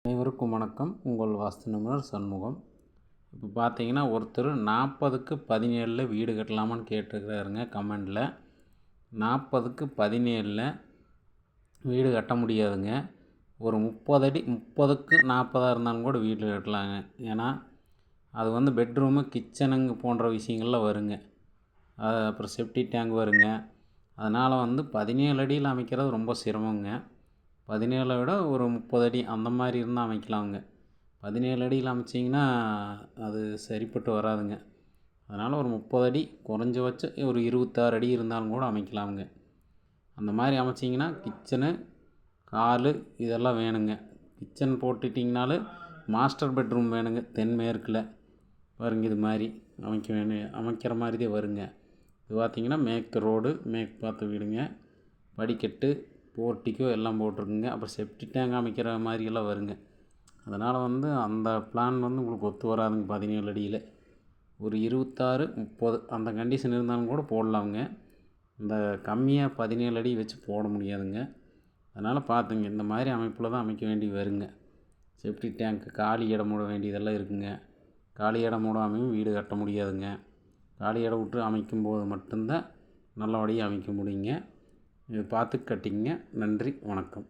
அனைவருக்கும் வணக்கம். உங்கள் வாஸ்து நிபுணர் சண்முகம். இப்போ பார்த்தீங்கன்னா, ஒருத்தர் 40க்கு 17 வீடு கட்டலாமான்னு கேட்டிருக்கிறாருங்க கமெண்டில். 40க்கு 17 வீடு கட்ட முடியாதுங்க. ஒரு 30 அடி 30க்கு 40 இருந்தாலும் கூட வீடு கட்டலாங்க. ஏன்னா அது பெட்ரூமு, கிச்சனுங்க போன்ற விஷயங்கள்லாம் வருங்க. அப்புறம் செப்டி டேங்க் வருங்க. அதனால் 17 அடியில் அமைக்கிறது ரொம்ப சிரமங்க. 17 விட ஒரு 30 அடி அந்த மாதிரி இருந்தால் அமைக்கலாங்க. 17 அடியில் அமைச்சிங்கன்னா அது சரிப்பட்டு வராதுங்க. அதனால் ஒரு 30 அடி, குறைஞ்சபட்சம் ஒரு 26 அடி இருந்தாலும் கூட அமைக்கலாமுங்க. அந்த மாதிரி அமைச்சிங்கன்னா கிச்சனு, ஹாலு இதெல்லாம் வேணுங்க. கிச்சன் போட்டுட்டிங்கனாலும் மாஸ்டர் பெட்ரூம் வேணுங்க. தென்மேற்கில் வருங்க. இது மாதிரி அமைக்கிற மாதிரி தான் வருங்க. இது பார்த்திங்கன்னா மேற்கு ரோடு, மேற்கு பார்த்த வீடுங்க. படிக்கட்டு, போர்ட்டிக்கோ எல்லாம் போட்டிருக்குங்க. அப்புறம் செப்டி டேங்க் அமைக்கிற மாதிரியெல்லாம் வருங்க. அதனால் அந்த பிளான் உங்களுக்கு ஒத்து வராதுங்க. 17 அடியில் ஒரு 26, 30 அந்த கண்டிஷன் இருந்தாலும் கூட போடலாமுங்க. இந்த கம்மியாக 17 அடி வச்சு போட முடியாதுங்க. அதனால் பார்த்துங்க, இந்த மாதிரி அமைப்பில் தான் அமைக்க வேண்டி வருங்க. செப்டி டேங்க்கு காலி இடம் மூட வேண்டியதெல்லாம் இருக்குங்க. காலி இடம் மூடாமையும் வீடு கட்ட முடியாதுங்க. காலி இடம் விட்டு அமைக்கும்போது மட்டும்தான் நல்லபடியாக அமைக்க முடியுங்க. இது பார்த்து கட்டிங்க. நன்றி, வணக்கம்.